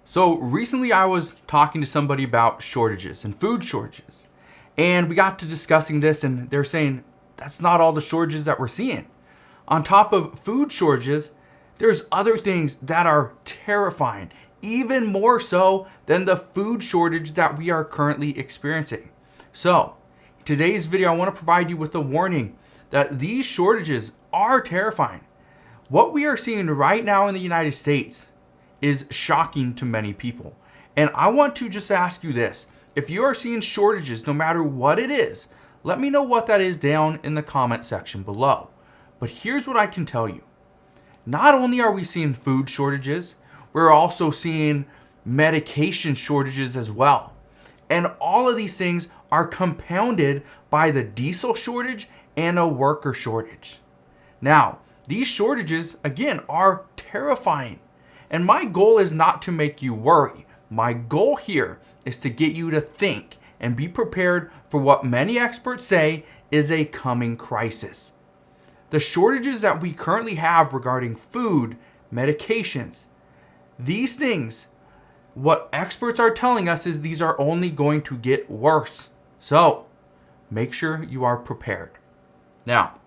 So recently I was talking to somebody about shortages and food shortages. And we got to discussing this and they're saying that's not all the shortages that we're seeing. On top of food shortages, there's other things that are terrifying, even more so than the food shortage that we are currently experiencing. So, in today's video, I want to provide you with a warning that these shortages are terrifying. What we are seeing right now in the United States is shocking to many people. And I want to just ask you this. If you are seeing shortages, no matter what it is, let me know what that is down in the comment section below. But here's what I can tell you. Not only are we seeing food shortages, we're also seeing medication shortages as well. And all of these things are compounded by the diesel shortage and a worker shortage. Now, these shortages, again, are terrifying. And my goal is not to make you worry. My goal here is to get you to think and be prepared for what many experts say is a coming crisis. The shortages that we currently have regarding food, medications, these things, what experts are telling us is these are only going to get worse. So make sure you are prepared. Now,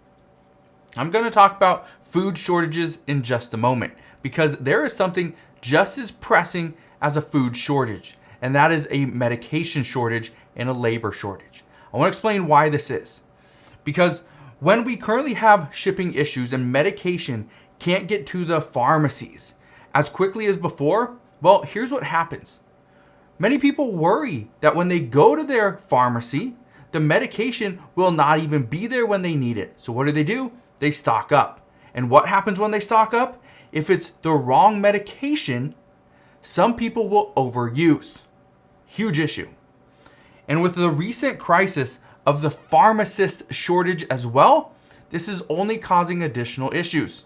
I'm going to talk about food shortages in just a moment because there is something just as pressing as a food shortage, and that is a medication shortage and a labor shortage. I want to explain why this is. Because when we currently have shipping issues and medication can't get to the pharmacies as quickly as before, well, here's what happens. Many people worry that when they go to their pharmacy, the medication will not even be there when they need it. So what do? They stock up. And what happens when they stock up? If it's the wrong medication, some people will overuse. Huge issue. And with the recent crisis of the pharmacist shortage as well, this is only causing additional issues.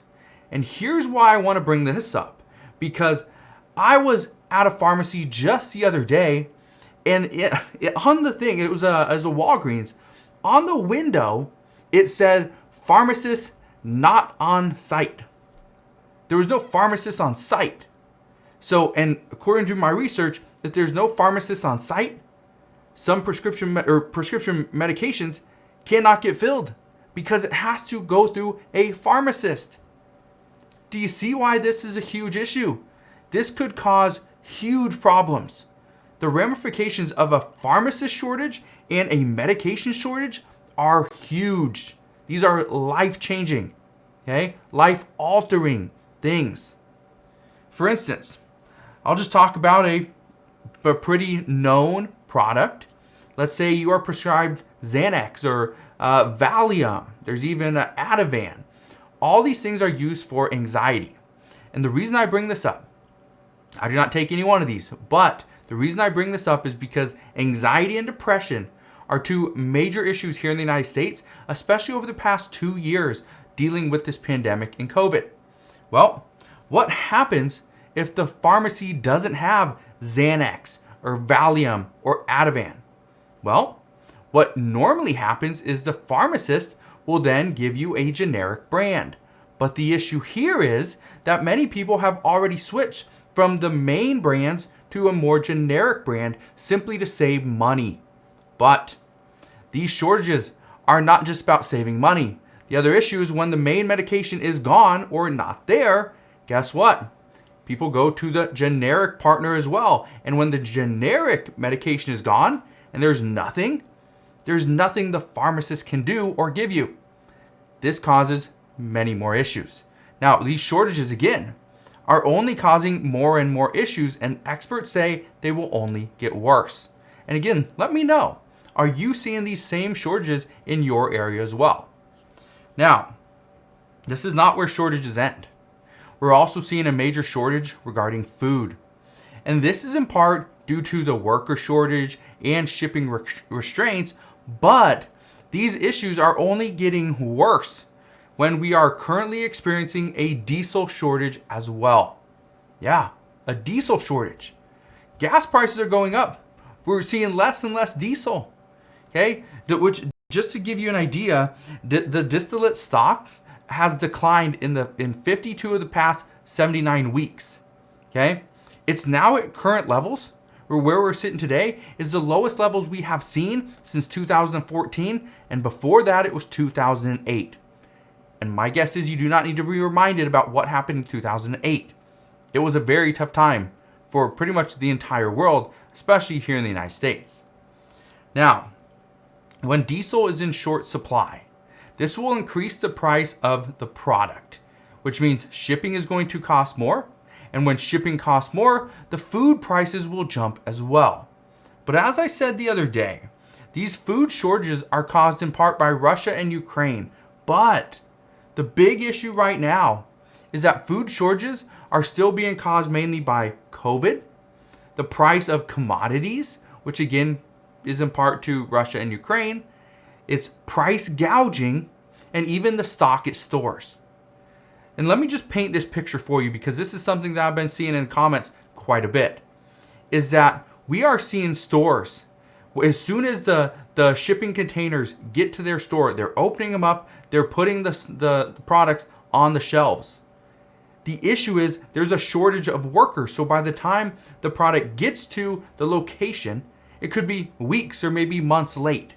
And here's why I want to bring this up. Because I was at a pharmacy just the other day, and on the thing, it was a Walgreens. On the window, it said, pharmacist not on site. There was no pharmacist on site. So, and according to my research, if there's no pharmacist on site, some prescription medications cannot get filled because it has to go through a pharmacist. Do you see why this is a huge issue? This could cause huge problems. The ramifications of a pharmacist shortage and a medication shortage are huge. These are life-changing, okay? Life-altering things. For instance, I'll just talk about a pretty known product. Let's say you are prescribed Xanax or Valium. There's even Ativan. All these things are used for anxiety. And the reason I bring this up, I do not take any one of these, but the reason I bring this up is because anxiety and depression are two major issues here in the United States, especially over the past 2 years dealing with this pandemic and COVID. Well, what happens if the pharmacy doesn't have Xanax or Valium or Ativan? Well, what normally happens is the pharmacist will then give you a generic brand. But the issue here is that many people have already switched from the main brands to a more generic brand simply to save money. But these shortages are not just about saving money. The other issue is when the main medication is gone or not there, guess what? People go to the generic partner as well. And when the generic medication is gone and there's nothing the pharmacist can do or give you. This causes many more issues. Now, these shortages, again, are only causing more and more issues, and experts say they will only get worse. And again, let me know, are you seeing these same shortages in your area as well? Now, this is not where shortages end. We're also seeing a major shortage regarding food. And this is in part due to the worker shortage and shipping restraints, but these issues are only getting worse when we are currently experiencing a diesel shortage as well. Yeah, a diesel shortage. Gas prices are going up. We're seeing less and less diesel. Okay, which, just to give you an idea, the distillate stock has declined in 52 of the past 79 weeks. Okay, It's now at current levels, or where we're sitting today is the lowest levels we have seen since 2014, and before that it was 2008. And my guess is you do not need to be reminded about what happened in 2008. It was a very tough time for pretty much the entire world, especially here in the United States. Now, when diesel is in short supply, this will increase the price of the product, which means shipping is going to cost more. And when shipping costs more, the food prices will jump as well. But as I said the other day, these food shortages are caused in part by Russia and Ukraine. But the big issue right now is that food shortages are still being caused mainly by COVID, the price of commodities, which again is in part to Russia and Ukraine, it's price gouging, and even the stock at stores. And let me just paint this picture for you, because this is something that I've been seeing in comments quite a bit, is that we are seeing stores, as soon as the shipping containers get to their store, they're opening them up, they're putting the products on the shelves. The issue is there's a shortage of workers. So by the time the product gets to the location, it could be weeks or maybe months late.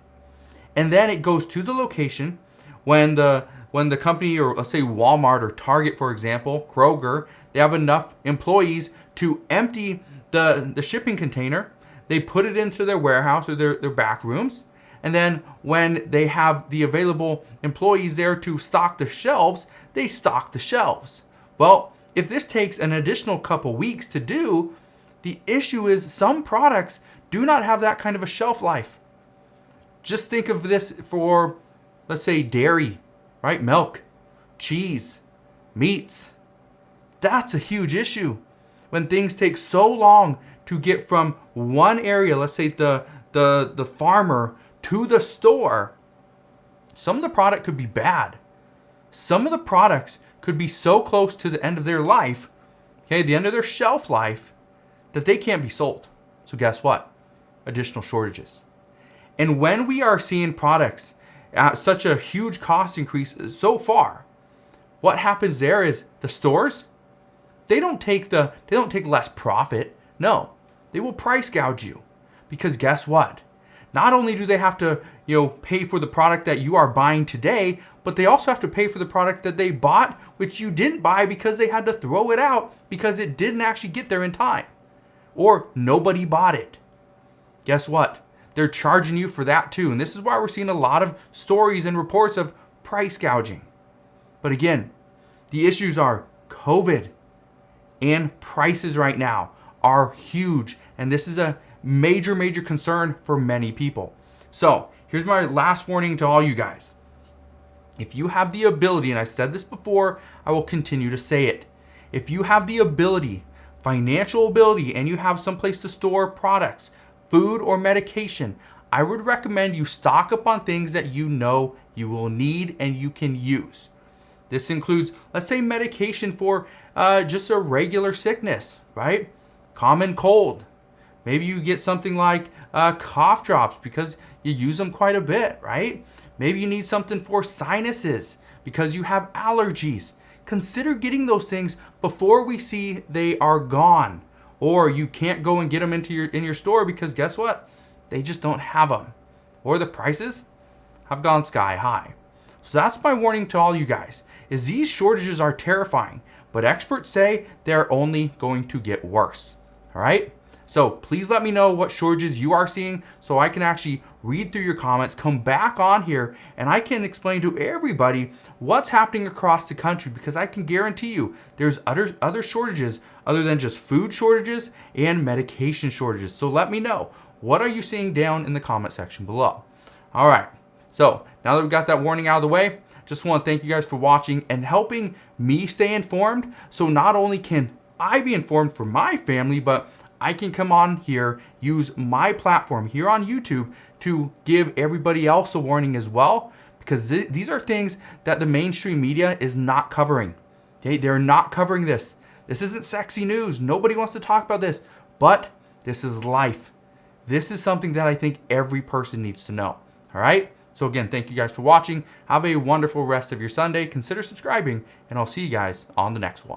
And then it goes to the location when the company, or let's say Walmart or Target, for example, Kroger, they have enough employees to empty the shipping container. They put it into their warehouse or their back rooms. And then when they have the available employees there to stock the shelves, they stock the shelves. Well, if this takes an additional couple weeks to do, the issue is some products do not have that kind of a shelf life. Just think of this for, let's say, dairy, right? Milk, cheese, meats. That's a huge issue. When things take so long to get from one area, let's say the farmer, to the store, some of the product could be bad. Some of the products could be so close to the end of their life, okay, the end of their shelf life, that they can't be sold. So guess what? Additional shortages. And when we are seeing products at such a huge cost increase so far, what happens there is the stores, they don't take less profit. No, they will price gouge you, because guess what? Not only do they have to, pay for the product that you are buying today, but they also have to pay for the product that they bought, which you didn't buy because they had to throw it out because it didn't actually get there in time, or nobody bought it. Guess what? They're charging you for that too. And this is why we're seeing a lot of stories and reports of price gouging. But again, the issues are COVID and prices right now are huge. And this is a major concern for many people. So here's my last warning to all you guys. If you have the ability, and I said this before, I will continue to say it. If you have the ability, financial ability, and you have someplace to store products, food or medication, I would recommend you stock up on things that you know you will need and you can use. This includes, let's say, medication for just a regular sickness, right? Common cold. Maybe you get something like cough drops because you use them quite a bit, right? Maybe you need something for sinuses because you have allergies. Consider getting those things before we see they are gone, or you can't go and get them in your store because guess what? They just don't have them, or the prices have gone sky high. So that's my warning to all you guys, is these shortages are terrifying, but experts say they're only going to get worse. All right? So please let me know what shortages you are seeing so I can actually read through your comments, come back on here, and I can explain to everybody what's happening across the country, because I can guarantee you there's other shortages other than just food shortages and medication shortages. So let me know, what are you seeing down in the comment section below? All right, so now that we've got that warning out of the way, just want to thank you guys for watching and helping me stay informed. So not only can I be informed for my family, but I can come on here, use my platform here on YouTube to give everybody else a warning as well, because these are things that the mainstream media is not covering. Okay, they're not covering this. This isn't sexy news. Nobody wants to talk about this, but this is life. This is something that I think every person needs to know. All right? So again, thank you guys for watching. Have a wonderful rest of your Sunday. Consider subscribing, and I'll see you guys on the next one.